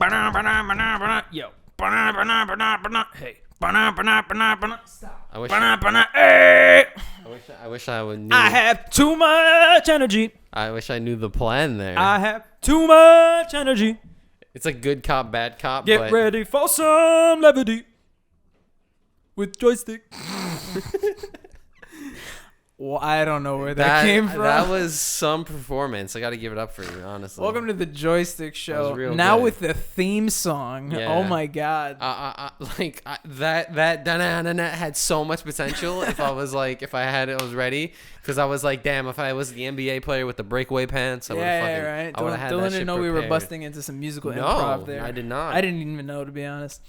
Yo. Hey. Stop. I wish I would. I have too much energy. I wish I knew the plan there. I have too much energy. It's a good cop, bad cop. Get ready for some levity with Joystick. Well, I don't know where that came from. That was some performance. I got to give it up for you, honestly. Welcome to the Joystick Show. Now with the theme song. Yeah. Oh my god! That had so much potential. If I was ready, because I was like, damn, if I was the NBA player with the breakaway pants, I would have fucking. Right. I would have had Dylan that didn't shit know we were prepared. busting into some musical improv there. I did not. I didn't even know, to be honest.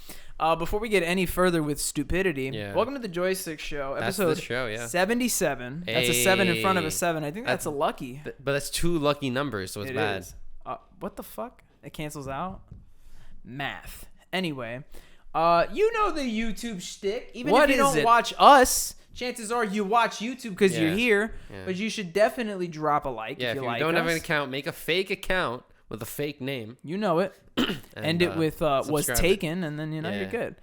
Before we get any further with stupidity, welcome to the Joystick Show, episode That's the show, yeah. 77. That's a 7 in front of a 7. I think that's a lucky. But that's two lucky numbers, so it's bad. Is. What the fuck? It cancels out? Math. Anyway, you know the YouTube shtick. Even if you don't watch us, chances are you watch YouTube because you're here. Yeah. But you should definitely drop a like if you like us. If you don't have an account, make a fake account with a fake name. You know it. End it with was taken, and then you're good.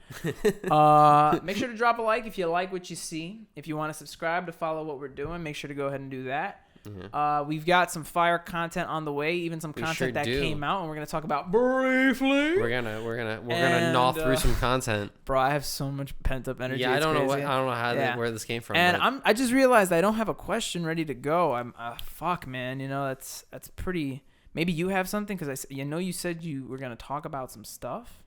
Make sure to drop a like if you like what you see. If you want to subscribe to follow what we're doing, make sure to go ahead and do that. Mm-hmm. We've got some fire content on the way, even some content that came out, and we're gonna talk about briefly. We're gonna gnaw through some content. Bro, I have so much pent up energy. Yeah, I don't know where this came from. And I just realized I don't have a question ready to go. I'm fuck, man. That's pretty. Maybe you have something, because you said you were going to talk about some stuff.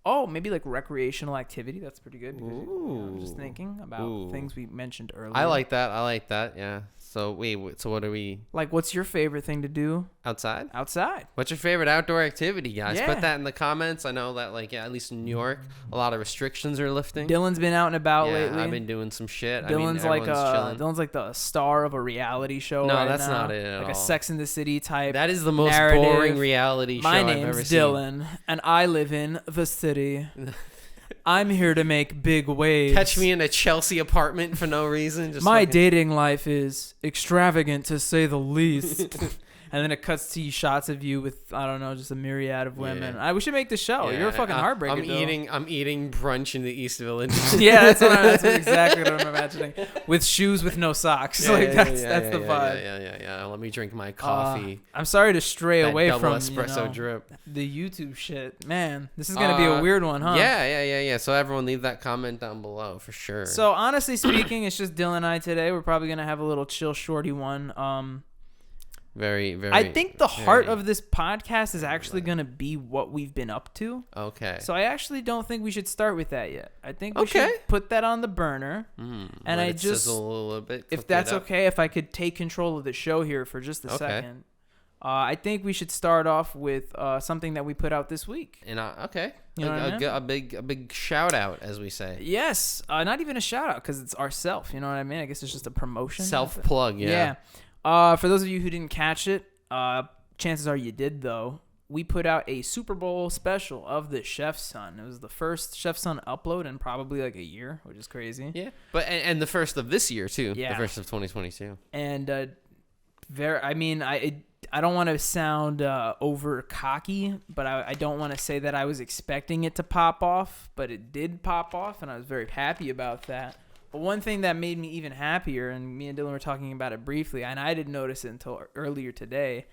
Oh, maybe like recreational activity. That's pretty good. Because, I'm just thinking about things we mentioned earlier. I like that. Yeah. So so what are we? Like, what's your favorite thing to do? Outside? What's your favorite outdoor activity, guys? Yeah. Put that in the comments. I know that, at least in New York, a lot of restrictions are lifting. Dylan's been out and about lately. I've been doing some shit. Dylan's Dylan's like the star of a reality show. No, right that's now. not it at all. Like a Sex and the City type. That is the most narrative. boring reality show I've ever seen. My name's Dylan, and I live in the city. I'm here to make big waves. Catch me in a Chelsea apartment for no reason. My dating life is extravagant, to say the least. And then it cuts to shots of you with, I don't know, just a myriad of women. Yeah. We should make the show. You're a fucking heartbreaker. I'm eating brunch in the East Village. Yeah, that's exactly what I'm imagining. With shoes with no socks. That's the vibe. Yeah. Let me drink my coffee. I'm sorry to stray away from espresso drip. The YouTube shit. Man, this is going to be a weird one, huh? Yeah. So everyone leave that comment down below for sure. So honestly speaking, it's just Dylan and I today. We're probably going to have a little chill shorty one. Very, very. I think the heart of this podcast is actually going to be what we've been up to. Okay. So I actually don't think we should start with that yet. I think we should put that on the burner. And I just, sizzle a little bit, if that's okay, if I could take control of the show here for just a second. I think we should start off with something that we put out this week. And You know what I mean? a big shout out, as we say. Yes, not even a shout out, because it's ourself. You know what I mean? I guess it's just a promotion. Self plug, yeah. For those of you who didn't catch it, chances are you did though. We put out a Super Bowl special of the Chef's Son. It was the first Chef's Son upload in probably like a year, which is crazy. Yeah, but and the first of this year too. Yeah, the first of 2022. And I don't want to sound over cocky, but I don't want to say that I was expecting it to pop off, but it did pop off, and I was very happy about that. But one thing that made me even happier, and me and Dylan were talking about it briefly, and I didn't notice it until earlier today,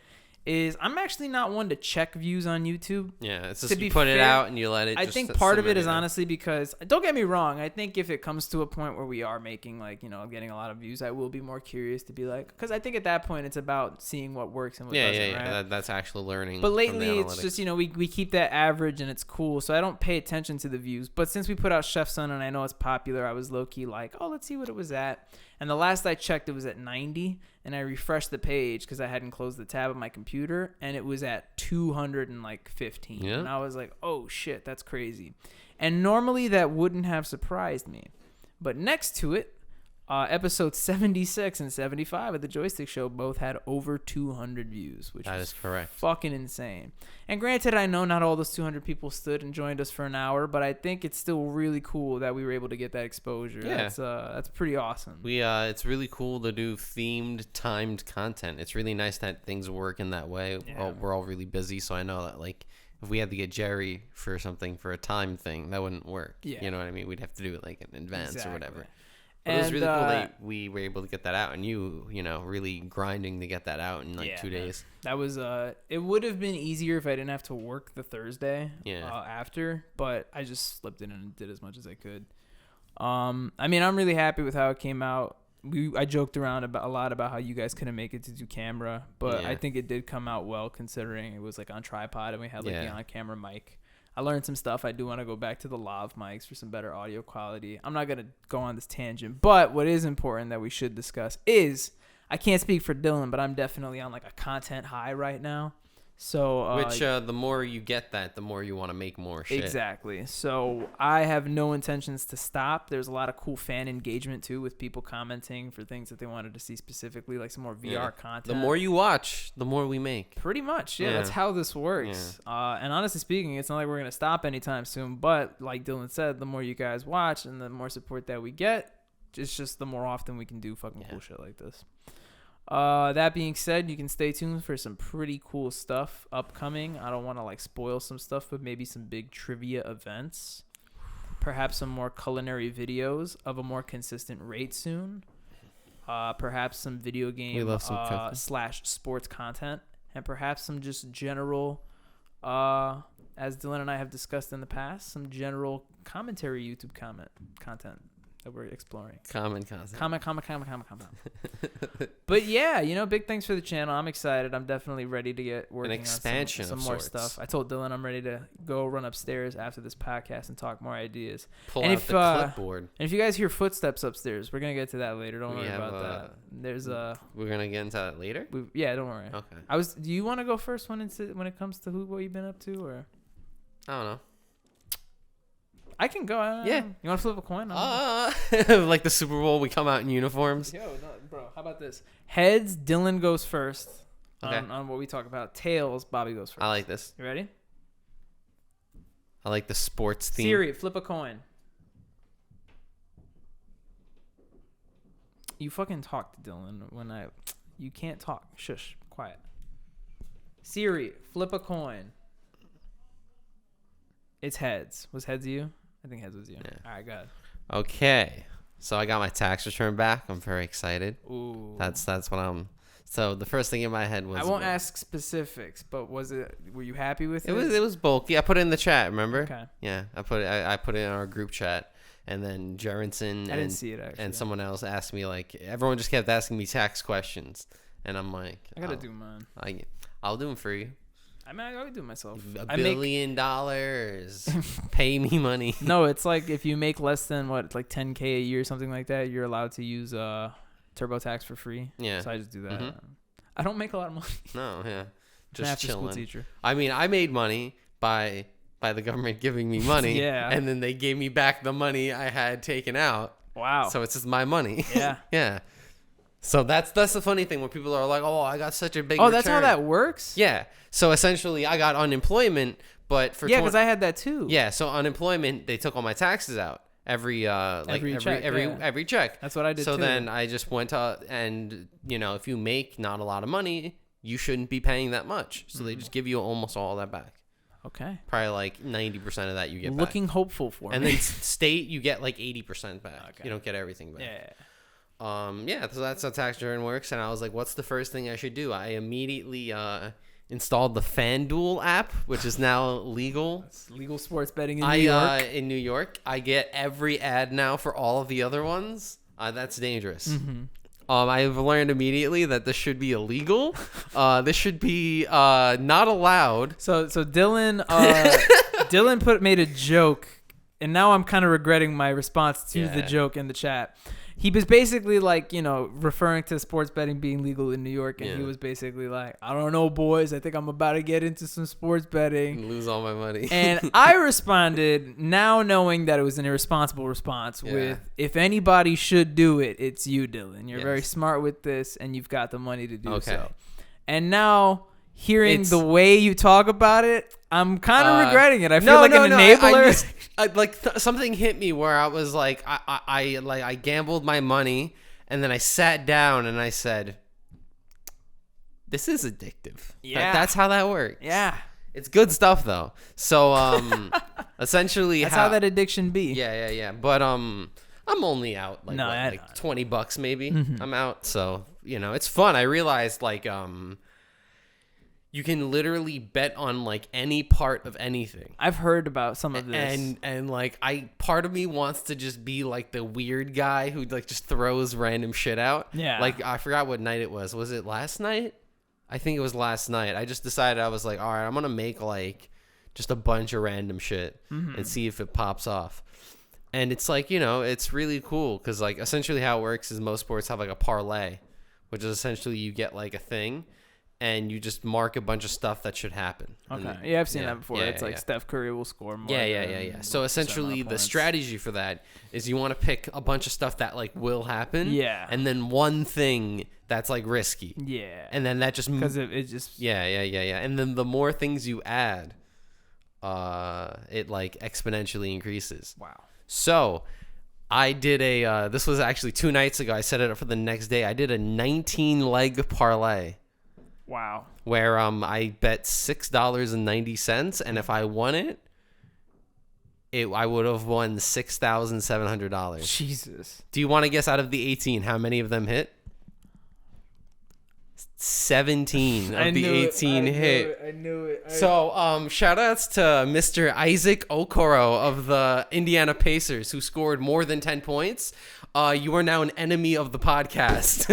is I'm actually not one to check views on YouTube. Yeah, it's just you put it out and you let it. I think part of it is honestly because, don't get me wrong, I think if it comes to a point where we are making getting a lot of views, I will be more curious to be like, because I think at that point it's about seeing what works and what doesn't. Right? That's actual learning. But lately it's just we keep that average and it's cool, so I don't pay attention to the views. But since we put out Chef's Son and I know it's popular, I was low key like, oh, let's see what it was at. And the last I checked, it was at 90, and I refreshed the page because I hadn't closed the tab on my computer, and it was at 215. Yeah. And I was like, oh, shit, that's crazy. And normally that wouldn't have surprised me. But next to it, episodes 76 and 75 of the Joystick Show both had over 200 views, which is correct. Fucking insane. And granted, I know not all those 200 people stood and joined us for an hour, but I think it's still really cool that we were able to get that exposure. Yeah. That's pretty awesome. It's really cool to do themed, timed content. It's really nice that things work in that way. Yeah. We're all really busy, so I know that if we had to get Jerry for something for a time thing, that wouldn't work. Yeah. You know what I mean? We'd have to do it like in advance or whatever. But And it was really cool that we were able to get that out, and you know, really grinding to get that out in like 2 days. That was it would have been easier if I didn't have to work the Thursday after, but I just slipped in and did as much as I could. I mean, I'm really happy with how it came out. I joked around a lot about how you guys couldn't make it to do camera, but I think it did come out well considering it was like on tripod and we had like the on-camera mic. I learned some stuff. I do want to go back to the lav mics for some better audio quality. I'm not going to go on this tangent, but what is important that we should discuss is, I can't speak for Dylan, but I'm definitely on like a content high right now. So which the more you get that, the more you want to make more shit. Exactly. So I have no intentions to stop. There's a lot of cool fan engagement too, with people commenting for things that they wanted to see specifically, like some more VR content. The more you watch, the more we make. Pretty much, that's how this works. And honestly speaking, it's not like we're gonna stop anytime soon. But like Dylan said, the more you guys watch and the more support that we get, it's just the more often we can do fucking cool shit like this. That being said, you can stay tuned for some pretty cool stuff upcoming. I don't want to like spoil some stuff, but maybe some big trivia events, perhaps some more culinary videos of a more consistent rate soon, perhaps some video game / sports content, and perhaps some just general, as Dylan and I have discussed in the past, some general commentary YouTube content that we're exploring. Comment. But yeah, you know, big thanks for the channel. I'm excited. I'm definitely ready to get working on some more stuff. I told Dylan I'm ready to go run upstairs after this podcast and talk more ideas. Pull out the clipboard. And if you guys hear footsteps upstairs, we're gonna get to that later. Don't worry about that. There's we're gonna get into that later. Don't worry. Okay. Do you want to go first when it comes to what you've been up to, or? I don't know. I can go. Yeah. You want to flip a coin? Like the Super Bowl, we come out in uniforms. Yo, no, bro. How about this? Heads, Dylan goes first. Okay. On what we talk about. Tails, Bobby goes first. I like this. You ready? I like the sports theme. Siri, flip a coin. You fucking talk to Dylan when you can't talk. Shush. Quiet. Siri, flip a coin. It's heads. Was heads you? I think heads was you. Yeah. All right, go ahead. Okay. So I got my tax return back. I'm very excited. Ooh. That's what I'm. So the first thing in my head was. I won't ask specifics, but were you happy with it? It was bulky. I put it in the chat. Remember? Okay. Yeah, I put it in our group chat, and then Jerrinson I didn't see it actually. and someone else asked me, like, everyone just kept asking me tax questions, and I'm like, I gotta do mine. I'll do them for you. I mean, I would do it myself. $1 billion. Pay me money. No, it's like if you make less than like 10K a year, something like that, you're allowed to use TurboTax for free. Yeah. So I just do that. Mm-hmm. I don't make a lot of money. No, yeah. Just after chilling. School teacher. I mean, I made money by the government giving me money. Yeah. And then they gave me back the money I had taken out. Wow. So it's just my money. Yeah. Yeah. So that's the funny thing when people are like, "Oh, I got such a big return." That's how that works? Yeah. So essentially, I got unemployment, but for because I had that too. Yeah. So unemployment, they took all my taxes out every check. That's what I did. So too. then I just went and if you make not a lot of money, you shouldn't be paying that much. So they just give you almost all that back. Okay. Probably like 90% of that you get back. Looking hopeful for me. And then state, you get like 80% back. Okay. You don't get everything back. Yeah. So that's how tax return works. And I was like, what's the first thing I should do? I immediately installed the FanDuel app, which is now legal. It's legal sports betting in New York. In New York, I get every ad now for all of the other ones. That's dangerous. Mm-hmm. I've learned immediately that this should be illegal. This should be not allowed. So Dylan made a joke, and now I'm kind of regretting my response to the joke in the chat. He was basically like, referring to sports betting being legal in New York. And he was basically like, I don't know, boys. I think I'm about to get into some sports betting. And lose all my money. And I responded, now knowing that it was an irresponsible response, with, if anybody should do it, it's you, Dylan. You're very smart with this, and you've got the money to do so. And now, hearing the way you talk about it, I'm kind of regretting it. I feel like an enabler. Something hit me where I was like, I gambled my money, and then I sat down and I said, "This is addictive." Yeah, that's how that works. Yeah, It's good stuff though. So essentially That's how that addiction be. Yeah. But I'm only out like, No, like $20 maybe. I'm out. So, it's fun. I realized like you can literally bet on like any part of anything. I've heard about some of this. And like part of me wants to just be like the weird guy who like just throws random shit out. Yeah. Like I forgot what night it was. Was it last night? I think it was last night. I just decided I was like, all right, I'm going to make like just a bunch of random shit and see if it pops off. And it's like, it's really cool because like essentially how it works is most sports have like a parlay, which is essentially you get like a thing and you just mark a bunch of stuff that should happen. Okay. Yeah, I've seen that before. It's like Steph Curry will score more. Yeah. So essentially the strategy for that is you want to pick a bunch of stuff that like will happen. Yeah. And then one thing that's like risky. Yeah. And then that just... Because it just... Yeah. And then the more things you add, it like exponentially increases. Wow. So I did this was actually 2 nights ago. I set it up for the next day. I did a 19-leg parlay. Wow. Where I bet $6.90, and if I won it, I would have won $6,700. Jesus. Do you want to guess out of the 18 how many of them hit? 17 of the 18 hit. I knew it. So, shout outs to Mr. Isaac Okoro of the Indiana Pacers, who scored more than 10 points. You are now an enemy of the podcast.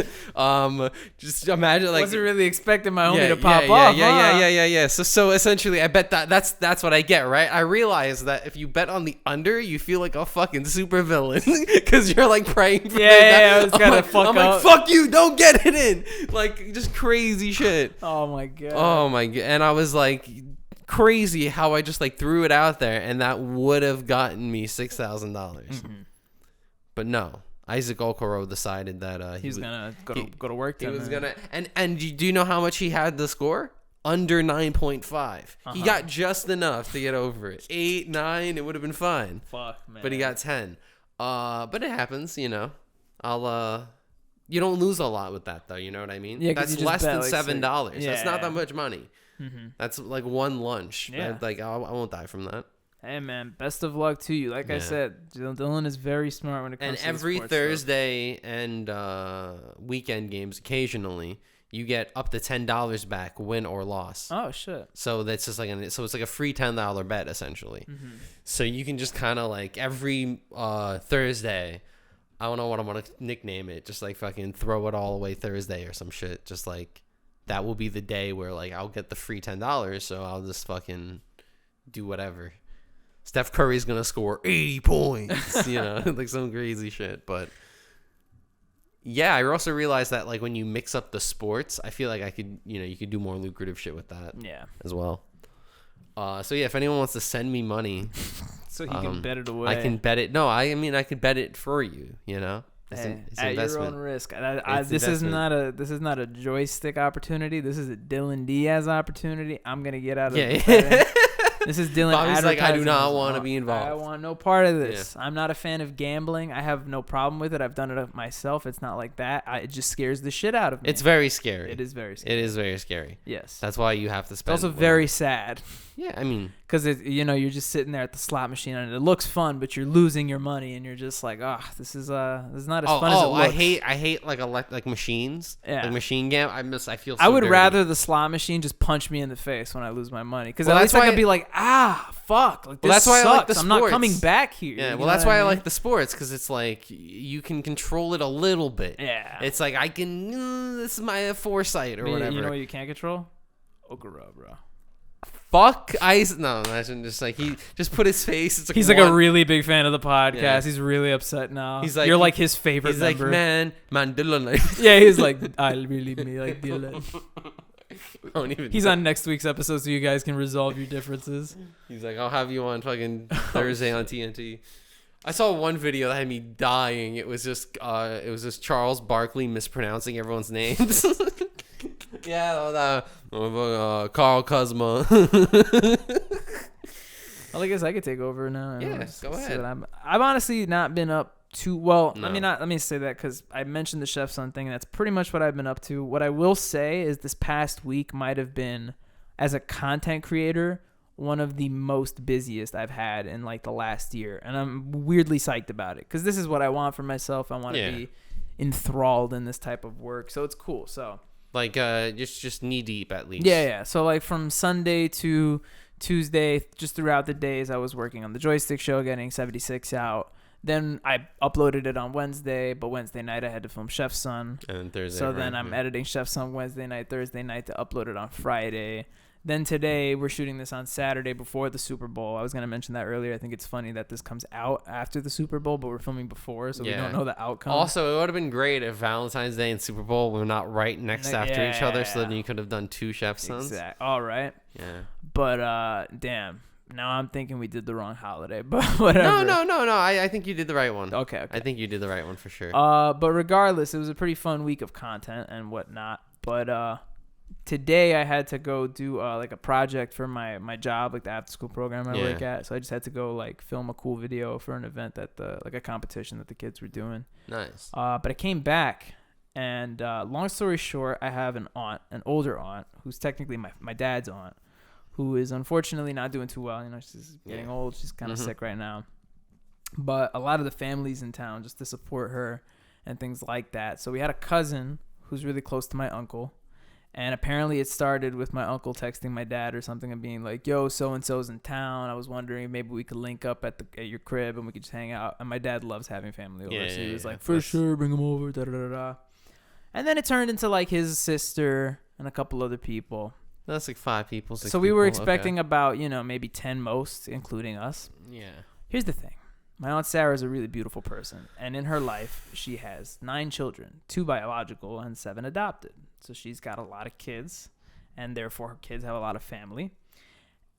Just imagine, like, wasn't really expecting my homie to pop off. Yeah. So essentially, I bet that's what I get, right? I realize that if you bet on the under, you feel like a fucking super villain because you're like praying for I was gonna fuck I'm up. like, fuck you, don't get it in, like just crazy shit. Oh my god. And I was like, crazy how I just like threw it out there, and that would have gotten me $6,000. But no. Isaac Okoro decided that he was gonna go to work. He was gonna and do you know how much he had to score? Under 9.5. He got just enough to get over it. 8, 9, it would have been fine. Fuck, man. But he got 10. But it happens, I'll you don't lose a lot with that though. You know what I mean? Yeah, that's less than $7. Yeah. That's not that much money. That's like one lunch. Yeah. Like I won't die from that. Hey man, best of luck to you. Like I said, Dylan is very smart when it comes to every sports Thursday and weekend games, occasionally you get up to $10 back, win or loss. Oh shit! So that's just like it's like a free $10 bet essentially. So you can just kind of like every Thursday, I don't know what I want to nickname it, just like fucking throw it all away Thursday or some shit. Just like that will be the day where like I'll get the free $10, so I'll just fucking do whatever. Steph Curry's going to score 80 points, like some crazy shit. But yeah, I also realized that like when you mix up the sports, I feel like I could, you could do more lucrative shit with that as well. So yeah, if anyone wants to send me money, so he can bet it away. I can bet it. No, I mean, I could bet it for you, It's at your own risk. This is not a joystick opportunity. This is a Dylan Diaz opportunity. I'm going to get out of it. This is Dylan. Bobby's like, I do not want to be involved. I want no part of this. I'm not a fan of gambling. I have no problem with it. I've done it myself. It's not like that. It just scares the shit out of me. It's very scary. It is very scary. It is very scary. Yes. That's why you have to spend. It's also very sad. Yeah, I mean, because you're just sitting there at the slot machine and it looks fun, but you're losing your money and you're just like, this is not as fun as it looks. I hate like machines. Yeah. Like machine game. I feel. So I would dirty. rather the slot machine just punch me in the face when I lose my money, because at least I could be like, fuck. Like, that's why sucks. I like the sports. I'm not coming back here. Yeah. Well, that's why I like the sports, because it's like you can control it a little bit. Yeah. It's like I can. This is my foresight or whatever. You know what you can't control? Okura, bro. Fuck ice. No, imagine just like he just put his face. It's like he's like a really big fan of the podcast. Yeah. He's really upset now. He's like, you're like his favorite member. He's like, man, Dylan. Yeah, he's like, I really like Dylan. He's know. On next week's episode, so you guys can resolve your differences. He's like, I'll have you on fucking Thursday on TNT. I saw one video that had me dying. It was just Charles Barkley mispronouncing everyone's names. Yeah, Carl Kuzma. Well, I guess I could take over now. Yeah, go ahead. I've honestly not been up too well. No. Let me say that because I mentioned the chef's son thing, and that's pretty much what I've been up to. What I will say is this past week might have been as a content creator, one of the most busiest I've had in like the last year. And I'm weirdly psyched about it because this is what I want for myself. I want to be enthralled in this type of work. So it's cool. So like just knee deep at least. Yeah. So like from Sunday to Tuesday, just throughout the days, I was working on the Joystick show, getting 76 out. Then I uploaded it on Wednesday, but Wednesday night I had to film Chef's Son. And then Thursday. So then I'm editing Chef's Son Wednesday night, Thursday night to upload it on Friday. Then today we're shooting this on Saturday before the Super Bowl. I was going to mention that earlier. I think it's funny that this comes out after the Super Bowl, but we're filming before, so we don't know the outcome. Also, it would have been great if Valentine's Day and Super Bowl were not right next after each other, so then you could have done 2 Chef's Sons. Exactly. All right. Yeah. But damn. Now I'm thinking we did the wrong holiday, but whatever. No. I think you did the right one. Okay. I think you did the right one for sure. But regardless, it was a pretty fun week of content and whatnot. But today I had to go do like a project for my job, like the after school program I work at. So I just had to go like film a cool video for an event that like a competition that the kids were doing. Nice. But I came back, and long story short, I have an older aunt, who's technically my dad's aunt, who is unfortunately not doing too well. You know, she's getting old. She's kind of sick right now. But a lot of the families in town just to support her and things like that. So we had a cousin who's really close to my uncle. And apparently it started with my uncle texting my dad or something and being like, yo, so-and-so's in town. I was wondering if maybe we could link up at your crib and we could just hang out. And my dad loves having family over. So he was like, for sure, bring them over, da-da-da-da. And then it turned into like his sister and a couple other people. That's like 5 people. 6 so we were people. expecting about, maybe 10 most, including us. Yeah. Here's the thing. My Aunt Sarah is a really beautiful person. And in her life, she has 9 children, 2 biological and 7 adopted. So she's got a lot of kids, and therefore her kids have a lot of family.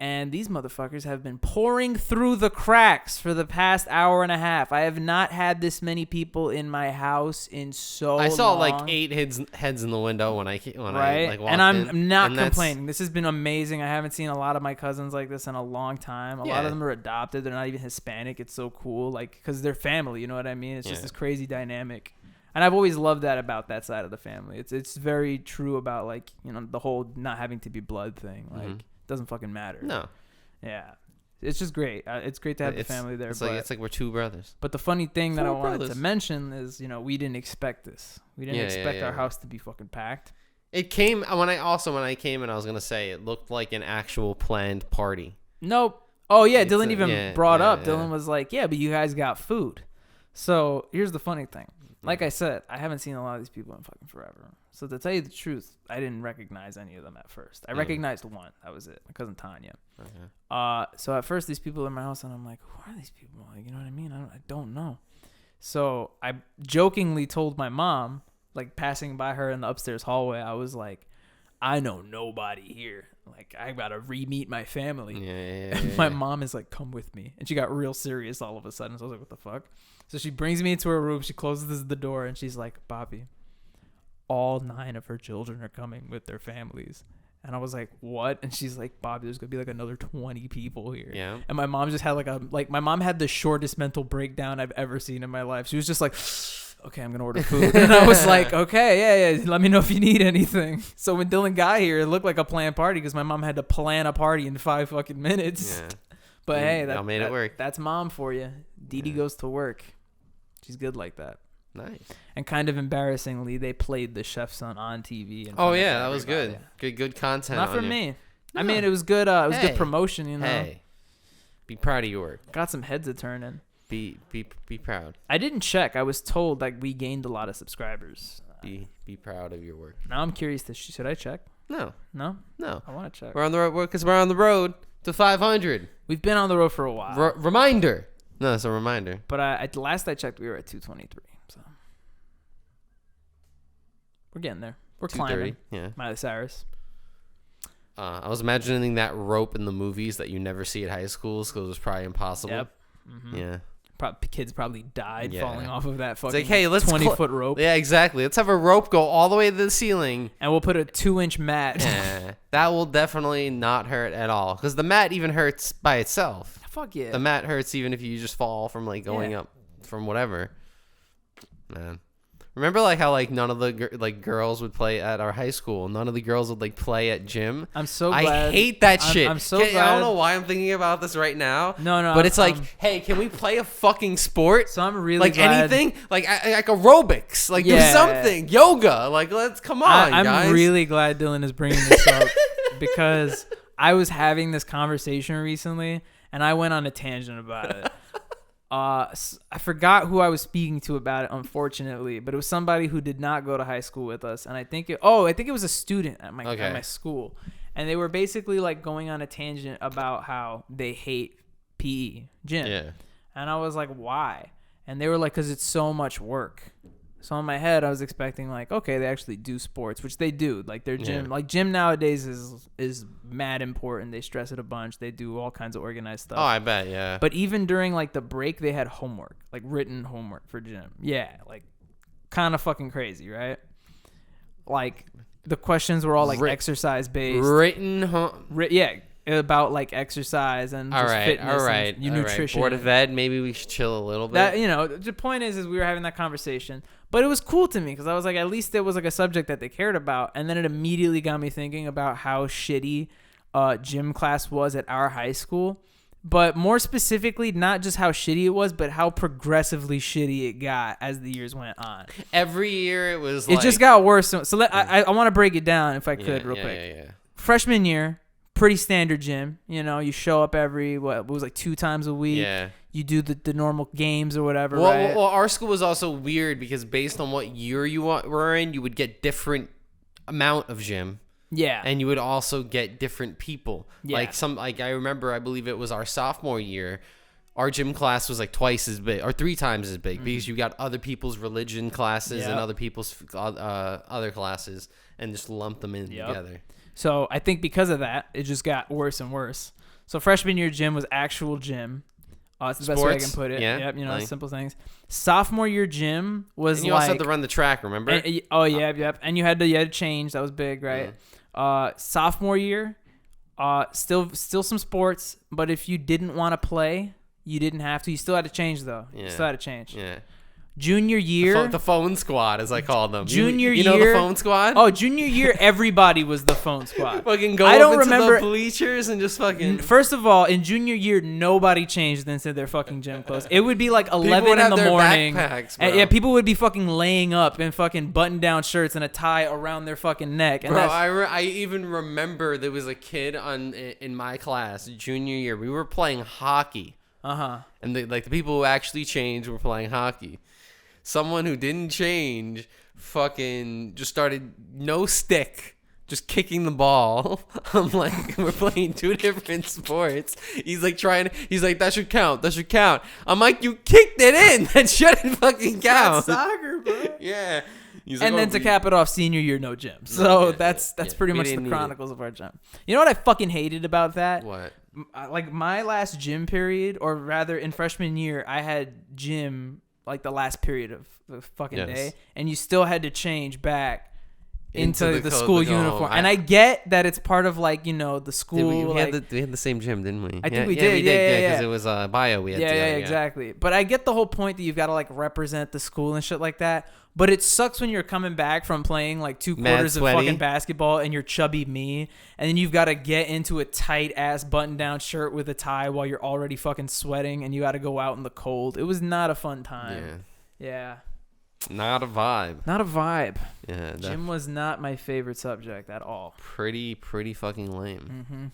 And these motherfuckers have been pouring through the cracks for the past hour and a half. I have not had this many people in my house in so long. I saw like 8 heads in the window when I walked and I'm in. not complaining. This has been amazing. I haven't seen a lot of my cousins like this in a long time. A lot of them are adopted. They're not even Hispanic. It's so cool, like, because they're family. You know what I mean? It's just this crazy dynamic. And I've always loved that about that side of the family. It's very true about, like, the whole not having to be blood thing. Like, it doesn't fucking matter. No. Yeah. It's just great. It's great to have the family there. It's like we're 2 brothers. But the funny thing that I wanted to mention is, we didn't expect this. We didn't expect our house to be fucking packed. It came when I came in, I was going to say it looked like an actual planned party. Nope. Oh, yeah. Dylan even brought up. Dylan was like, yeah, but you guys got food. So here's the funny thing. Like I said, I haven't seen a lot of these people in fucking forever. So to tell you the truth, I didn't recognize any of them at first. I recognized one. That was it. My cousin Tanya. Okay. So at first, these people in my house, and I'm like, who are these people? Like, you know what I mean? I don't know. So I jokingly told my mom, like passing by her in the upstairs hallway, I was like, I know nobody here. Like, I gotta re-meet my family. And my mom is like, come with me. And she got real serious all of a sudden. So I was like, what the fuck? So she brings me into her room. She closes the door and she's like, Bobby, all 9 of her children are coming with their families. And I was like, what? And she's like, Bobby, there's gonna be like another 20 people here. Yeah. And my mom just had my mom had the shortest mental breakdown I've ever seen in my life. She was just like, okay, I'm gonna order food. And I was like, okay, yeah, let me know if you need anything. So when Dylan got here, it looked like a planned party because my mom had to plan a party in 5 fucking minutes. Yeah. But hey, that made it work. That's mom for you. Dee goes to work. She's good like that. Nice. And kind of embarrassingly, they played the Chef's Son on TV. Oh yeah, that was good. Good content. Not for me. No. I mean, it was good. It was good promotion. Hey, be proud of your work. Got some heads a turning. Be proud. I didn't check. I was told like we gained a lot of subscribers. Be proud of your work. Now I'm curious. Should I check? No. I want to check. We're on the road because we're on the road to 500. We've been on the road for a while. Reminder. No, it's a reminder. But last I checked, we were at 223. So we're getting there. We're climbing. Yeah. Miley Cyrus. I was imagining that rope in the movies that you never see at high schools because it was probably impossible. Yep. Mm-hmm. Yeah. Kids probably died falling off of that fucking 20-foot rope. Yeah, exactly. Let's have a rope go all the way to the ceiling. And we'll put a 2-inch mat. Yeah, that will definitely not hurt at all. Because the mat even hurts by itself. Fuck yeah. The mat hurts even if you just fall from like going up from whatever. Man. Remember, like, how, like, none of the girls would play at our high school. None of the girls would, like, play at gym. I'm so glad. I hate that shit. I'm so glad. I don't know why I'm thinking about this right now. No. But it's like, hey, can we play a fucking sport? So I'm really like glad. anything, like aerobics, like do something, yoga. Like, let's come on, I'm guys. really glad Dylan is bringing this up because I was having this conversation recently and I went on a tangent about it. I forgot who I was speaking to about it, unfortunately, but it was somebody who did not go to high school with us, and I think it was a student at my school, and they were basically like going on a tangent about how they hate PE gym, and I was like, why? And they were like, because it's so much work. So in my head, I was expecting like, okay, they actually do sports, which they do. Like their gym, like gym nowadays is mad important. They stress it a bunch. They do all kinds of organized stuff. Oh, I bet, yeah. But even during like the break, they had homework, like written homework for gym. Yeah, like kind of fucking crazy, right? Like the questions were all like exercise based. Yeah. About like exercise and just fitness and nutrition. Board of Ed, maybe we should chill a little bit. That, the point is we were having that conversation, but it was cool to me because I was like, at least there was like a subject that they cared about, and then it immediately got me thinking about how shitty gym class was at our high school, but more specifically, not just how shitty it was, but how progressively shitty it got as the years went on. Every year it was. It just got worse. So I want to break it down if I could real quick. Yeah. Freshman year. Pretty standard gym, you show up every, it was like 2 times a week. Yeah. You do the normal games or whatever, right? Well, our school was also weird because based on what year you were in, you would get different amount of gym. Yeah. And you would also get different people. Yeah. Like I remember, I believe it was our sophomore year, our gym class was like twice as big or 3 times as big because you got other people's religion classes and other people's other classes and just lump them in together. So I think because of that, it just got worse and worse. So freshman year gym was actual gym. It's the best way I can put it. Yeah. Yep, simple things. Sophomore year gym was and you also had to run the track, remember? Yep. And you had to change. That was big, right? Sophomore year, still some sports, but if you didn't want to play, you didn't have to. You still had to change though. Yeah. You still had to change. Yeah. Junior year, the phone squad, as I called them. Junior you year, know the phone squad? Oh, junior year, everybody was the phone squad. Fucking go up into the bleachers and just fucking. First of all, in junior year, nobody changed into their fucking gym clothes. It would be like 11 in the morning. And people would be fucking laying up in fucking button-down shirts and a tie around their fucking neck. And I even remember there was a kid in my class junior year. We were playing hockey. And the people who actually changed were playing hockey. Someone who didn't change fucking just started no stick, just kicking the ball. I'm like, we're playing 2 different sports. He's like that should count. I'm like, you kicked it in. That shouldn't fucking count. That's soccer, bro. Yeah. And then to cap it off, senior year, no gym. So that's pretty much the chronicles of our gym. You know what I fucking hated about that? What? Like my last gym period, or rather in freshman year, I had gym like the last period of the fucking day, and you still had to change back into the school uniform. And I get that it's part of like, the school. We had the same gym, didn't we? I think we did. Yeah, because it was bio. We had exactly. But I get the whole point that you've got to like represent the school and shit like that. But it sucks when you're coming back from playing like 2 quarters of fucking basketball and you're chubby me, and then you've got to get into a tight ass button down shirt with a tie while you're already fucking sweating, and you got to go out in the cold. It was not a fun time. Yeah. Not a vibe. Yeah. Gym was not my favorite subject at all. Pretty fucking lame.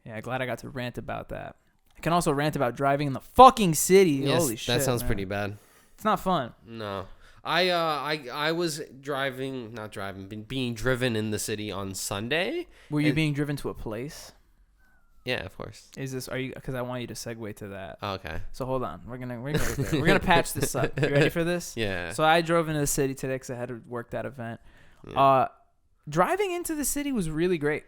Yeah, glad I got to rant about that. I can also rant about driving in the fucking city. Yes, holy shit. That sounds pretty bad. It's not fun. No. I was being driven in the city on Sunday. Were you being driven to a place? Yeah, of course. Because I want you to segue to that. Oh, okay. So hold on. We're gonna patch this up. You ready for this? Yeah. So I drove into the city today because I had to work that event. Driving into the city was really great.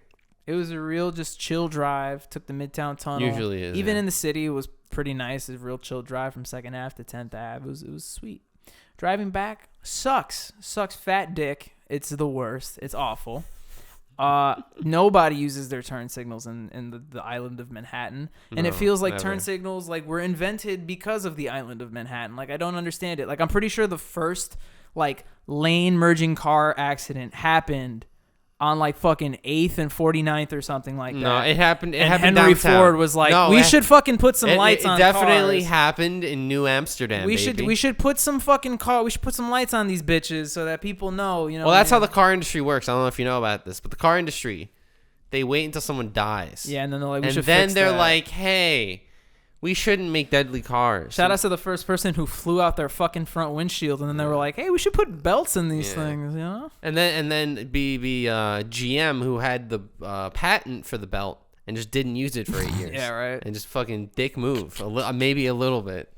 It was a real just chill drive. Took the Midtown Tunnel. Usually is. Even in the city, it was pretty nice. It was a real chill drive from 2nd Ave to 10th Ave. It was sweet. Driving back sucks. Fat dick. It's the worst. It's awful. Nobody uses their turn signals in the island of Manhattan, and it feels like turn signals like were invented because of the island of Manhattan. Like I don't understand it. Like I'm pretty sure the first like lane merging car accident happened on like fucking 8th and 49th or something like that. No, it happened. It and happened Henry downtown. Ford was like, we should fucking put some lights on cars. It definitely happened in New Amsterdam. We should put some fucking we should put some lights on these bitches so that people know. You know. Well, that's how the car industry works. I don't know if you know about this, but the car industry, they wait until someone dies. Yeah, and then they're like, like, hey, we shouldn't make deadly cars. Shout out to the first person who flew out their fucking front windshield, and then they were like, hey, we should put belts in these things, you know? And then be GM who had the patent for the belt and just didn't use it for 8 years. Yeah, right. And just fucking dick move, maybe a little bit.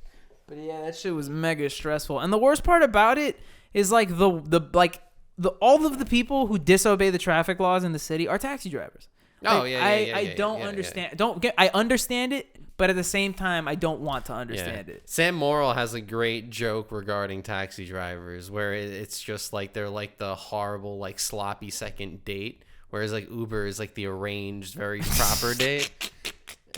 But yeah, that shit was mega stressful. And the worst part about it is like all of the people who disobey the traffic laws in the city are taxi drivers. Like, I don't understand. I understand it, but at the same time, I don't want to understand it. Sam Morrill has a great joke regarding taxi drivers where it's just like they're like the horrible, like sloppy second date, whereas like Uber is like the arranged, very proper date.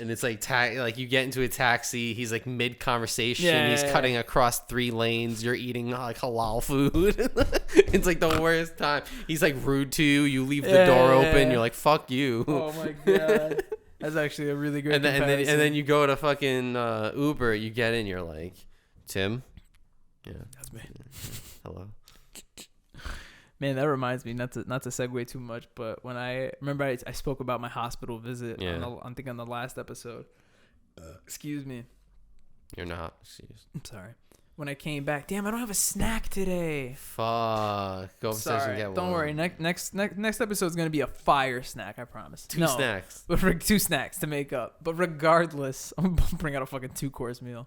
And it's like like you get into a taxi, he's like mid conversation, he's cutting across 3 lanes, you're eating like halal food. It's like the worst time. He's like rude to you, you leave the door open, you're like fuck you. Oh my god. That's actually a really great comparison. And then you go to fucking Uber, you get in, you're like, Tim? Yeah. That's me. Hello. Man, that reminds me, not to segue too much, but when I remember I spoke about my hospital visit I think on the last episode. Excuse me. You're not excused. I'm sorry. When I came back, damn, I don't have a snack today. Fuck. Go upstairs and get one. Don't worry. Next episode is gonna be a fire snack. I promise. Two snacks. But 2 snacks to make up. But regardless, I'm gonna bring out a fucking 2-course meal.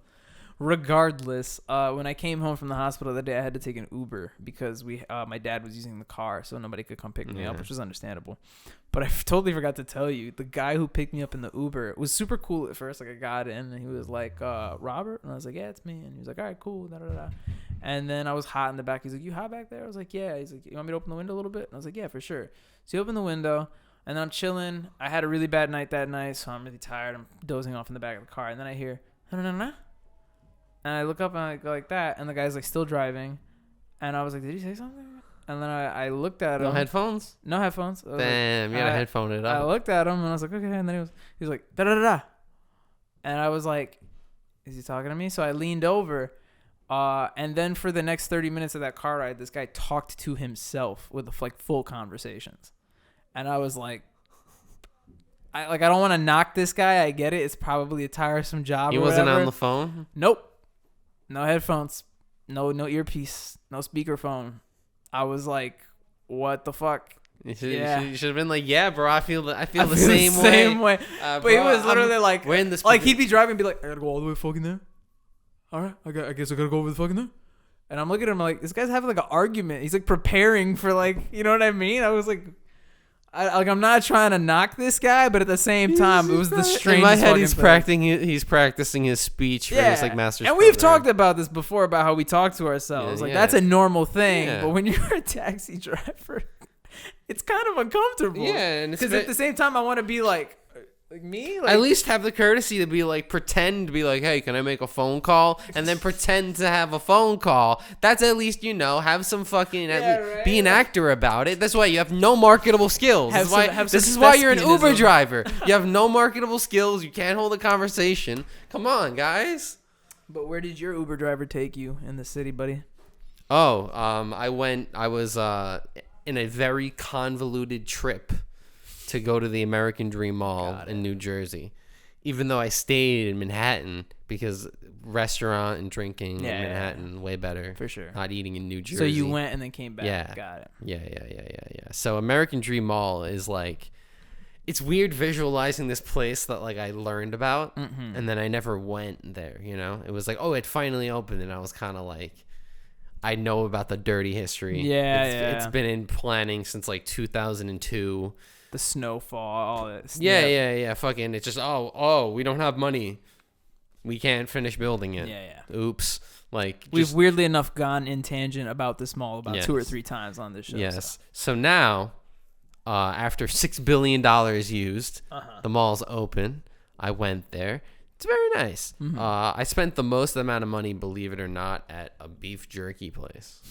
Regardless, when I came home from the hospital that day, I had to take an Uber because my dad was using the car, so nobody could come pick me up, which was understandable. But I totally forgot to tell you, the guy who picked me up in the Uber was super cool at first. Like I got in and he was like, Robert? And I was like, yeah, it's me. And he was like, all right, cool. Da, da, da. And then I was hot in the back. He's like, you hot back there? I was like, yeah. He's like, you want me to open the window a little bit? And I was like, yeah, for sure. So he opened the window and I'm chilling. I had a really bad night that night, so I'm really tired. I'm dozing off in the back of the car. And then I hear, no. And I look up and I go like that, and the guy's like still driving, and I was like, "Did you say something?" And then I looked at him. No headphones. No headphones. Damn, you gotta headphone it up. I looked at him and I was like, "Okay." And then he was like, "Da da da," and I was like, "Is he talking to me?" So I leaned over, and then for the next 30 minutes of that car ride, this guy talked to himself with like full conversations, and I was like. I don't want to knock this guy. I get it. It's probably a tiresome job. He wasn't on the phone? Nope. No headphones. No earpiece. No speakerphone. I was like, what the fuck? You should have been like, yeah, bro, I feel the same way. But he was literally like, he'd be driving and be like, I gotta go all the way fucking there. All right, I guess I gotta go over the fucking there. And I'm looking at him like, this guy's having like an argument. He's like preparing for like, you know what I mean? I was like, I'm not trying to knock this guy, but at the same time, it was the strangest. In my head, he's practicing his speech for his like master's. And we've talked about this before about how we talk to ourselves. That's a normal thing. Yeah. But when you're a taxi driver, it's kind of uncomfortable. Yeah, because at the same time, I want to be like me. Like, at least have the courtesy to be like, pretend to be like, hey, can I make a phone call? And then pretend to have a phone call. That's at least, have some fucking, be an actor about it. That's why you have no marketable skills. This is why you're an Uber driver. You have no marketable skills. You can't hold a conversation. Come on, guys. But where did your Uber driver take you in the city, buddy? Oh, I was in a very convoluted trip to go to the American Dream Mall in New Jersey, even though I stayed in Manhattan because restaurant and drinking in Manhattan way better. For sure. Not eating in New Jersey. So you went and then came back. Yeah. Got it. Yeah. So American Dream Mall is like, it's weird visualizing this place that like I learned about and then I never went there, It was like, oh, it finally opened and I was kind of like, I know about the dirty history. It's been in planning since like 2002. The snowfall, all that. Yeah. Fucking, it's just, we don't have money. We can't finish building it. Yeah. Oops. Like, we've weirdly enough gone in tangent about this mall about 2 or 3 times on this show. Yes. So now, after $6 billion used, the mall's open. I went there. It's very nice. I spent the most amount of money, believe it or not, at a beef jerky place.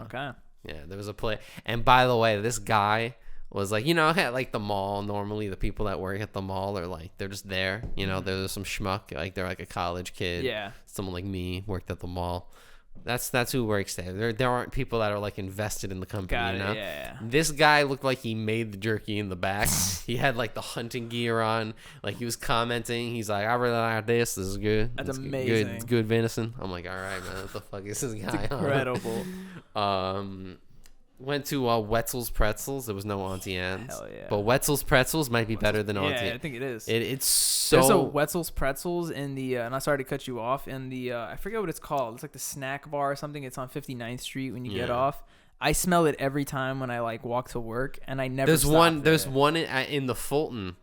Okay. Yeah, there was a place. And by the way, this guy was like, at like the mall, normally the people that work at the mall are like, they're just there. There's some schmuck, like they're like a college kid. Yeah. Someone like me worked at the mall. That's who works there. There aren't people that are like invested in the company. Got it. Yeah. This guy looked like he made the jerky in the back. He had like the hunting gear on. Like he was commenting. He's like, I really like this. This is good. That's it's amazing. Good. It's good venison. I'm like, all right, man. What the fuck is this guy? Incredible. Went to Wetzel's Pretzels. There was no Auntie Anne's. Hell yeah. But Wetzel's Pretzels might be better than Auntie Anne's. Yeah, I think it is. It's so... There's a Wetzel's Pretzels in the... and I'm sorry to cut you off. In the... I forget what it's called. It's like the snack bar or something. It's on 59th Street when you get off. I smell it every time when I like walk to work, and I never stop There's one in the Fulton.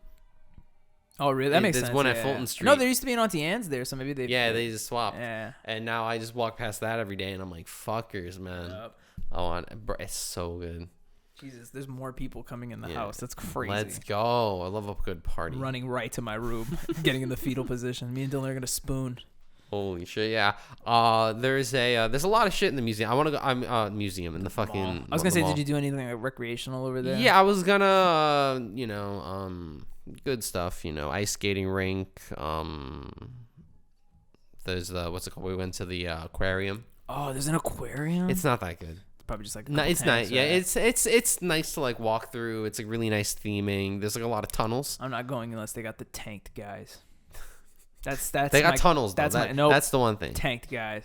Oh, really? That makes sense. There's one at Fulton Street. No, there used to be an Auntie Anne's there, so maybe they... Yeah, they just swapped. Yeah. And now I just walk past that every day, and I'm like, fuckers, man. Yep. It's so good. Jesus, there's more people coming in the house. That's crazy. Let's go. I love a good party. Running right to my room, getting in the fetal position. Me and Dylan are gonna spoon. Holy shit, yeah. There's a lot of shit in the museum. I want to go. I'm museum in the fucking. I was gonna say, did you do anything like recreational over there? Yeah, I was gonna, good stuff. Ice skating rink. There's what's it called? We went to the aquarium. Oh, there's an aquarium. It's not that good. Probably just like no, it's nice. Yeah, it's nice to like walk through. It's like really nice theming. There's like a lot of tunnels. I'm not going unless they got the tanked guys. That's they got tunnels. Though. That's the one thing. Tanked guys.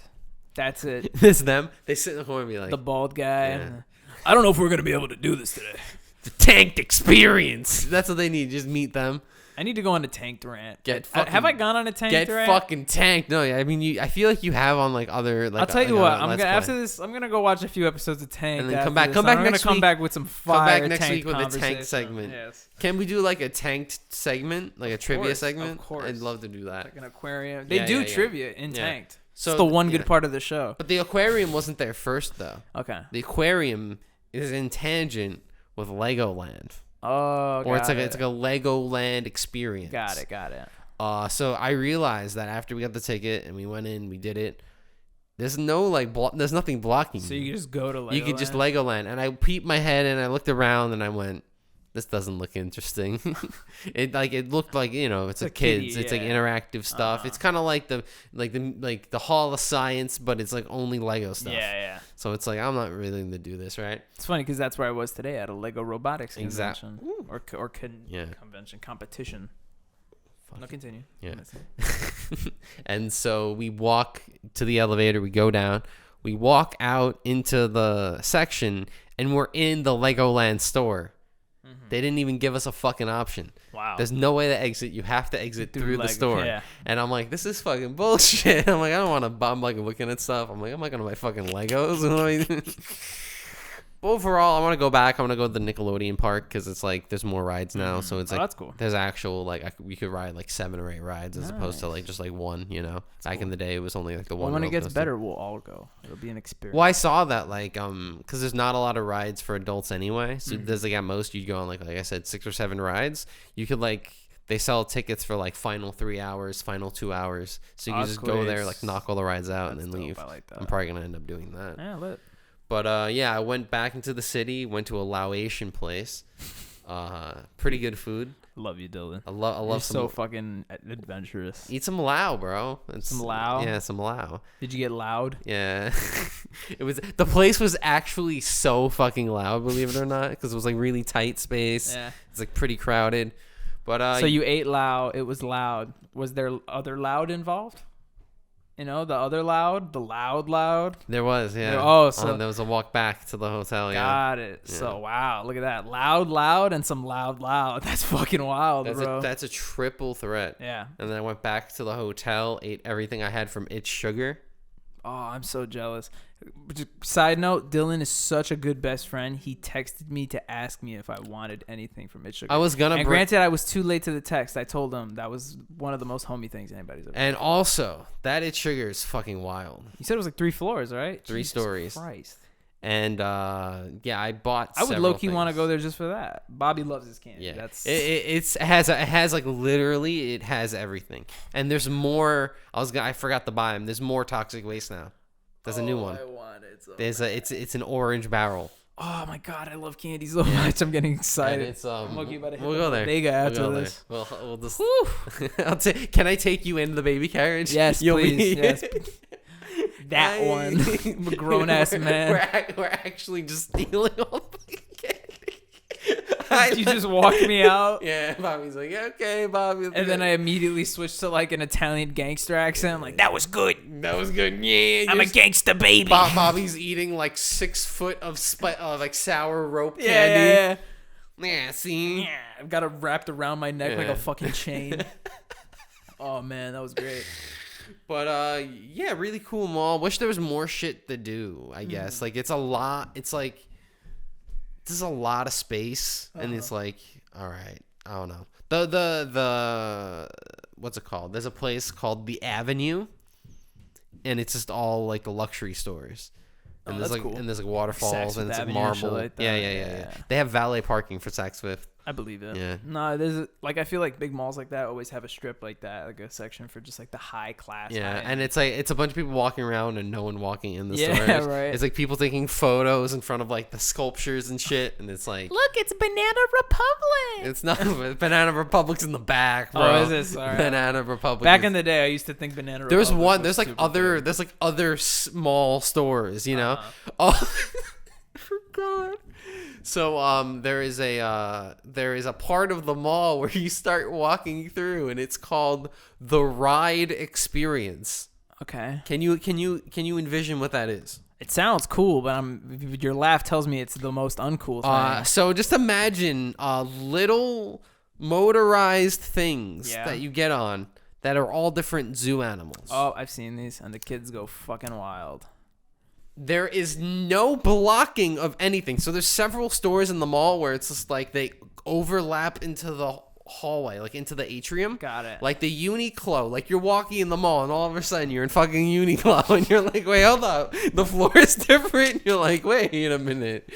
That's it. It's them. They sit in the corner and be like the bald guy. Yeah. I don't know if we're gonna be able to do this today. The tanked experience. That's what they need. Just meet them. I need to go on a tanked rant. Have I gone on a tanked rant? Get fucking tanked. No, I mean, I feel like you have on like other. Like, I'll tell you what. After this, I'm gonna go watch a few episodes of Tanked. And then come back next week. Come back with some fire. Come back next week with a tanked segment. Yes. Can we do like a tanked segment, like a trivia segment? Of course. I'd love to do that. Like an aquarium. They do trivia in Tanked. So it's the one good part of the show. But the aquarium wasn't there first, though. Okay. The aquarium is in tangent with Legoland. Oh, or it's like a Legoland experience. Got it. So I realized that after we got the ticket and we went in, we did it. There's no there's nothing blocking. So you just go to Legoland. You could just Legoland, and I peeped my head and I looked around and I went, "This doesn't look interesting." It looked like it's a kids. It's like interactive stuff. It's kind of like the Hall of Science, but it's like only Lego stuff. Yeah. So it's like I'm not really going to do this, right? It's funny because that's where I was today at a Lego robotics convention Convention competition. No, continue. Yeah. And so we walk to the elevator. We go down. We walk out into the section, and we're in the Legoland store. They didn't even give us a fucking option. Wow. There's no way to exit. You have to exit through the store. Yeah. And I'm like, this is fucking bullshit. I'm like, I don't want to buy. I'm like looking at stuff. I'm like, I'm not going to buy fucking Legos. Overall, I want to go back. I want to go to the Nickelodeon park because it's like there's more rides now. So it's like that's cool. There's actual we could ride like 7 or 8 rides as opposed to like just like one. Back in the day, it was only like the one. When it gets coaster. better, we'll all go. It'll be an experience. Well, I saw that because there's not a lot of rides for adults anyway. So there's like at most you go on like I said 6 or 7 rides. You could they sell tickets for like final 3 hours, final 2 hours. So you can just go there, like knock all the rides out and then leave. I like that. I'm probably gonna end up doing that. Yeah, lit. But I went back into the city, went to a Laotian place. Pretty good food. Love you, Dylan. I love You're some. so fucking adventurous. Eat some Lao, bro. Some Lao? Yeah, some Lao. Did you get loud? Yeah. The place was actually so fucking loud, believe it or not, because it was like really tight space. Yeah. It's like pretty crowded. But so you ate Lao. It was loud. Was there other loud involved? The other loud, the loud. There was, yeah. So there was a walk back to the hotel. Got it. Yeah. So wow, look at that, loud, and some loud. That's fucking wild, bro. That's a triple threat. Yeah. And then I went back to the hotel, ate everything I had from It's Sugar. Oh, I'm so jealous. Side note, Dylan is such a good best friend. He texted me to ask me if I wanted anything from It's Sugar. I was gonna. And granted, I was too late to the text. I told him that was one of the most homie things anybody's ever. And also, that It's Sugar is fucking wild. You said it was like 3 floors, right? 3 stories. Christ. And yeah, I bought. I would several low-key want to things. go there just for that. Bobby loves his candy. Yeah, That's it has like literally it has everything, and there's more. I forgot to buy them. There's more toxic waste now. There's a new one. I want it so There's bad. it's an orange barrel. Oh my god, I love candy so much. I'm getting excited. And it's I'm lucky about to hit we'll the go there. bodega after We'll go this. there. We'll just. Can I take you into the baby carriage? Yes, You'll please. be- Yes. That one, grown ass man. We're actually just stealing all the candy. You just walked me out. Yeah, Bobby's like, okay, Bobby. And then I immediately switched to like an Italian gangster accent. I'm like, that was good. That was good. Yeah, I'm a gangster baby. Bobby's eating like 6 foot of like sour rope candy. Yeah, see. Yeah, I've got it wrapped around my neck like Yeah. a fucking chain. Oh man, that was great. But yeah, really cool mall. Wish there was more shit to do. I guess like it's a lot. It's like there's a lot of space, and it's like, all right, I don't know. The what's it called? There's a place called the Avenue, and it's just all like the luxury stores. And there's that's like cool. and there's like waterfalls, Saks and Fifth it's like Avenue and shit marble. like that. Yeah. They have valet parking for Saks Fifth. I believe it. Yeah. No, there's like I feel like big malls like that always have a strip like that, like a section for just like the high class. Yeah, high and it's like it's a bunch of people walking around and no one walking in the Yeah, stores. right. It's like people taking photos in front of like the sculptures and shit, and it's like Look, it's Banana Republic. it's not Banana Republic's in the back, bro. Oh, is it? Sorry. Banana Republic. Back is- in the day, I used to think Banana there's Republic one. was There's like super other. good. There's like other small stores, you know. Oh, I forgot. So there is a part of the mall where you start walking through, and it's called the Ride Experience. Okay. Can you envision what that is? It sounds cool, but your laugh tells me it's the most uncool thing. So just imagine little motorized things Yeah. that you get on that are all different zoo animals. Oh, I've seen these, and the kids go fucking wild. There is no blocking of anything. So there's several stores in the mall where it's just like they overlap into the hallway, like into the atrium. Got it. Like the Uniqlo, like you're walking in the mall and all of a sudden you're in fucking Uniqlo and you're like, wait, hold up, the floor is different. You're like, wait a minute,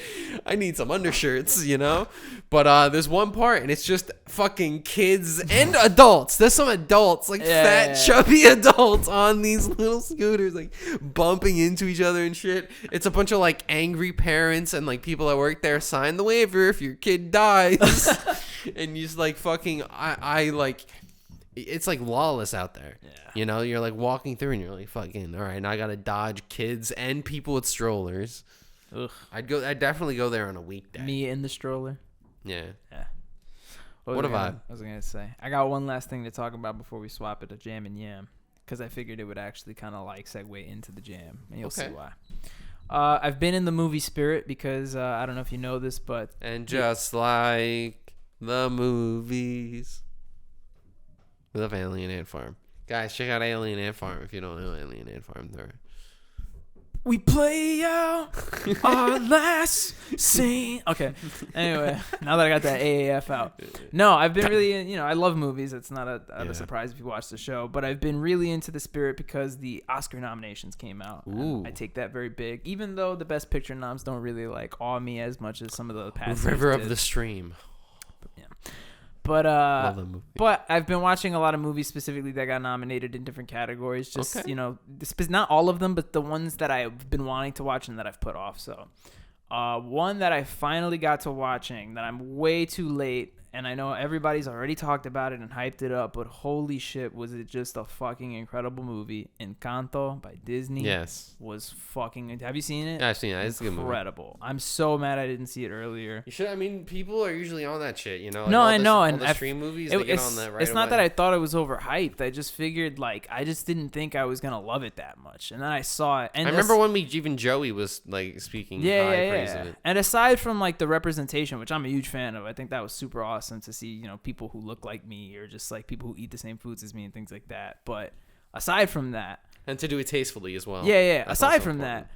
I need some undershirts, you know. But there's one part and it's just fucking kids and adults. There's some adults, like fat, chubby adults on these little scooters, like bumping into each other and shit. It's a bunch of like angry parents and like people that work there sign the waiver if your kid dies. And you just like fucking, I like, it's like lawless out there. Yeah. You know, you're like walking through and you're like, fucking, all right, now I gotta dodge kids and people with strollers. Ugh. I'd definitely go there on a weekday. Me in the stroller. Yeah. Yeah. What a vibe. I was gonna say. I got one last thing to talk about before we swap it to Jam and Yam, because I figured it would actually kind of like segue into the Jam, and you'll see why. I've been in the movie spirit because I don't know if you know this, but And just like the movies. We love Alien Ant Farm. Guys, check out Alien Ant Farm if you don't know Alien Ant Farm. we play out our last scene. Okay. Anyway, now that I got that AAF out. No, I've been really, I love movies. It's not a surprise if you watch the show, but I've been really into the spirit because the Oscar nominations came out. Ooh. I take that very big, even though the Best Picture noms don't really like awe me as much as some of the past. River years of did. the Stream. Yeah. But Love that movie. but I've been watching a lot of movies specifically that got nominated in different categories. Just not all of them, but the ones that I've been wanting to watch and that I've put off. So, one that I finally got to watching that I'm way too late, and I know everybody's already talked about it and hyped it up, but holy shit, was it just a fucking incredible movie? Encanto by Disney. Yes. Was fucking. Have you seen it? Yeah, I've seen it. It's a good movie. Incredible. I'm so mad I didn't see it earlier. You should. I mean, people are usually on that shit, you know. Like No, all I know, all and the stream movies, they get on that right it's not away. that I thought it was overhyped. I just figured I just didn't think I was gonna love it that much, and then I saw it. And I remember when even Joey was like speaking high praise of it. And aside from like the representation, which I'm a huge fan of, I think that was super awesome to see. People who look like me or just like people who eat the same foods as me and things like that. But aside from that, And to do it tastefully as well. yeah. That's Aside also from important.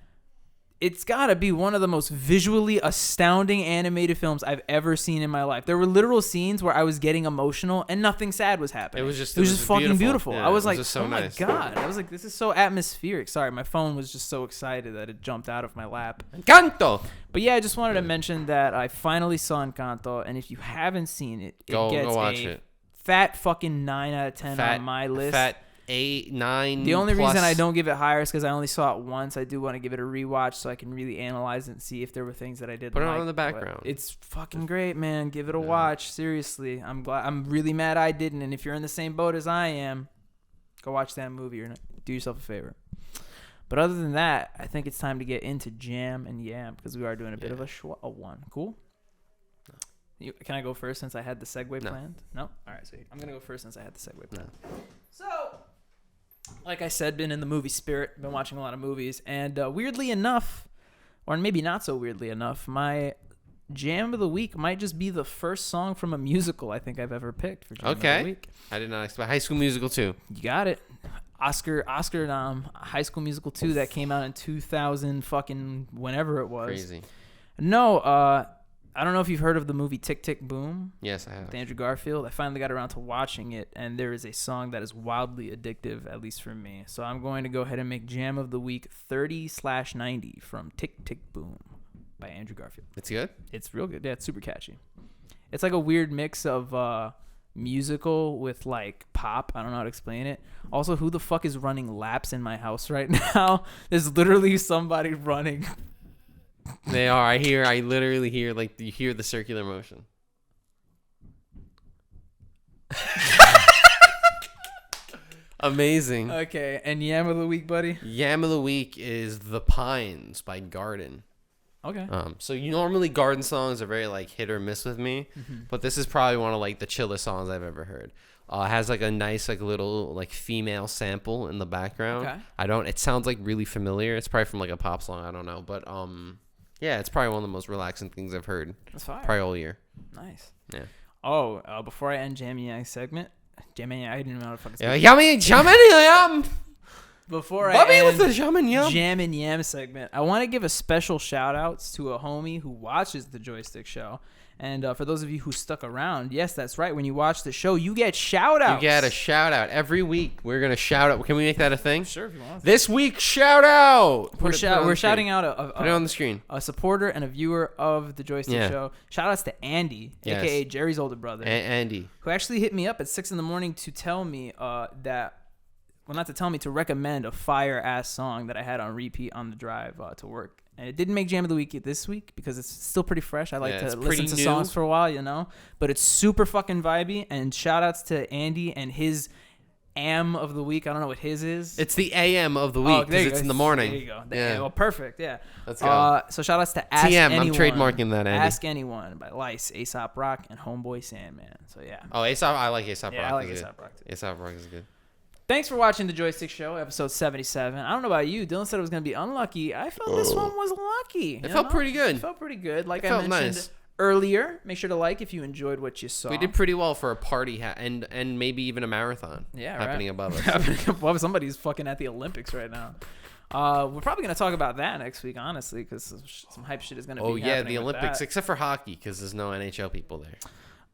it's gotta be one of the most visually astounding animated films I've ever seen in my life. There were literal scenes where I was getting emotional and nothing sad was happening. It was just fucking beautiful. Yeah, I was it like, just so oh my nice. God. I was like, this is so atmospheric. Sorry, my phone was just so excited that it jumped out of my lap. Encanto. But yeah, I just wanted to mention that I finally saw Encanto, and if you haven't seen it, it Go gets watch a it. fat fucking 9 out of 10 on my list. Fat 8, 9. The only plus. reason I don't give it higher is because I only saw it once. I do want to give it a rewatch so I can really analyze it and see if there were things that I didn't Put it like. on the background. It's fucking great, man. Give it a watch. Seriously. I'm really mad I didn't. And if you're in the same boat as I am, go watch that movie or do yourself a favor. But other than that, I think it's time to get into Jam and Yam because we are doing a bit of a one. Cool? Can I go first since I had the segue planned? No? All right, so I'm going to go first since I had the segue planned. So, like I said, been in the movie spirit, been watching a lot of movies, and weirdly enough, or maybe not so weirdly enough, my Jam of the Week might just be the first song from a musical I think I've ever picked for Jam of the Week. I did not expect High School Musical 2. You got it. Oscar High School Musical 2 that came out in 2000 fucking whenever it was. Crazy. No, I don't know if you've heard of the movie Tick, Tick, Boom. Yes, I have. With Andrew Garfield. I finally got around to watching it, and there is a song that is wildly addictive, at least for me. So I'm going to go ahead and make Jam of the Week 30/90 from Tick, Tick, Boom by Andrew Garfield. It's good? It's real good. Yeah, it's super catchy. It's like a weird mix of musical with like pop. I don't know how to explain it. Also, who the fuck is running laps in my house right now? There's literally somebody running. They are. I literally hear, like, you hear the circular motion. Amazing. Okay, and Yam of the Week, buddy? Yam of the Week is The Pines by Guardin. Okay. So normally Garden songs are very like hit or miss with me, but this is probably one of like the chillest songs I've ever heard. It has like a nice like little like female sample in the background. Okay. It sounds like really familiar. It's probably from like a pop song. I don't know, but yeah, it's probably one of the most relaxing things I've heard. That's fire. Probably all year. Nice. Yeah. Oh, before I end Jammy Yang segment, Jammy Yang, I didn't know how to fucking Yeah, speak. yum. Before I Bobby end with the Jam and Yum. Jam and Yam segment, I want to give a special shout outs to a homie who watches the Joystick show. And for those of you who stuck around, yes, that's right. When you watch the show, you get shout outs. You get a shout out every week. We're gonna shout out. Can we make that a thing? Sure, if you want. This week, shout out. We're shouting out Put it on the screen. a supporter and a viewer of the Joystick Yeah. show. Shout outs to Andy, Yes. aka Jerry's older brother, Andy. who actually hit me up at 6 a.m. to tell me to recommend a fire ass song that I had on repeat on the drive to work. And it didn't make Jam of the Week this week because it's still pretty fresh. I like to listen to songs for a while, you know, but it's super fucking vibey. And shout outs to Andy and his AM of the week. I don't know what his is. It's the AM of the week because it's in the morning. There you go. Yeah. Well, perfect. Yeah. Let's go. So shout outs to Ask TM, Anyone. I'm trademarking that, Andy. Ask Anyone by Lice, Aesop Rock, and Homeboy Sandman. So yeah. Oh, Aesop. I like Aesop Rock. Yeah, I like It's Aesop Rock too. good. Aesop Rock is good. Thanks for watching the Joystick Show, episode 77. I don't know about you. Dylan said it was going to be unlucky. I felt this one was lucky. It felt pretty good. It felt pretty good. Like I felt mentioned nice. earlier, make sure to like if you enjoyed what you saw. We did pretty well for a party and maybe even a marathon. Yeah, happening right. above us. Happening above somebody's fucking at the Olympics right now. We're probably going to talk about that next week, honestly, because some hype shit is going to be Oh yeah, happening the with Olympics, that. except for hockey because there's no NHL people there.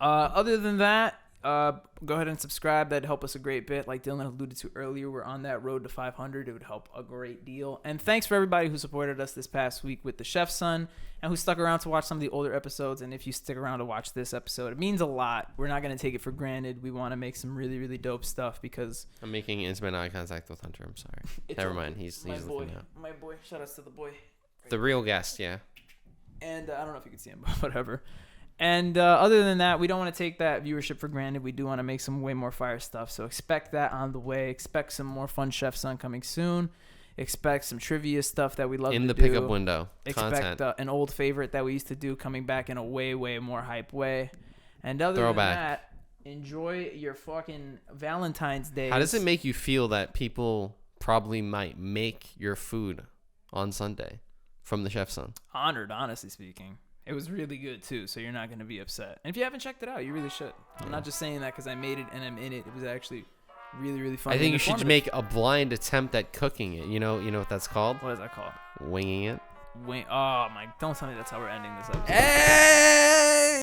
Other than that, go ahead and subscribe. That'd help us a great bit. Like Dylan alluded to earlier, we're on that road to 500. It would help a great deal. And thanks for everybody who supported us this past week with the Chef's Son and who stuck around to watch some of the older episodes. And if you stick around to watch this episode, it means a lot. We're not going to take it for granted. We want to make some really, really dope stuff because I'm making intimate eye contact with Hunter. I'm sorry. Never mind. He's my boy. looking out. My boy. Shout outs to the boy. The real guest, yeah. And I don't know if you can see him, but whatever. And other than that, we don't want to take that viewership for granted. We do want to make some way more fire stuff. So expect that on the way. Expect some more fun Chef's Son coming soon. Expect some trivia stuff that we love In to the do. pickup window. Expect Content. an old favorite that we used to do coming back in a way, way more hype way. And other Throwback. than that, enjoy your fucking Valentine's Day. How does it make you feel that people probably might make your food on Sunday from the Chef's Son? Honored, honestly speaking. It was really good, too, so you're not going to be upset. And if you haven't checked it out, you really should. I'm not just saying that because I made it and I'm in it. It was actually really, really fun. I think you should informative. make a blind attempt at cooking it. You know what that's called? What is that called? Winging it. wing. Oh my! Don't tell me that's how we're ending this episode. Hey!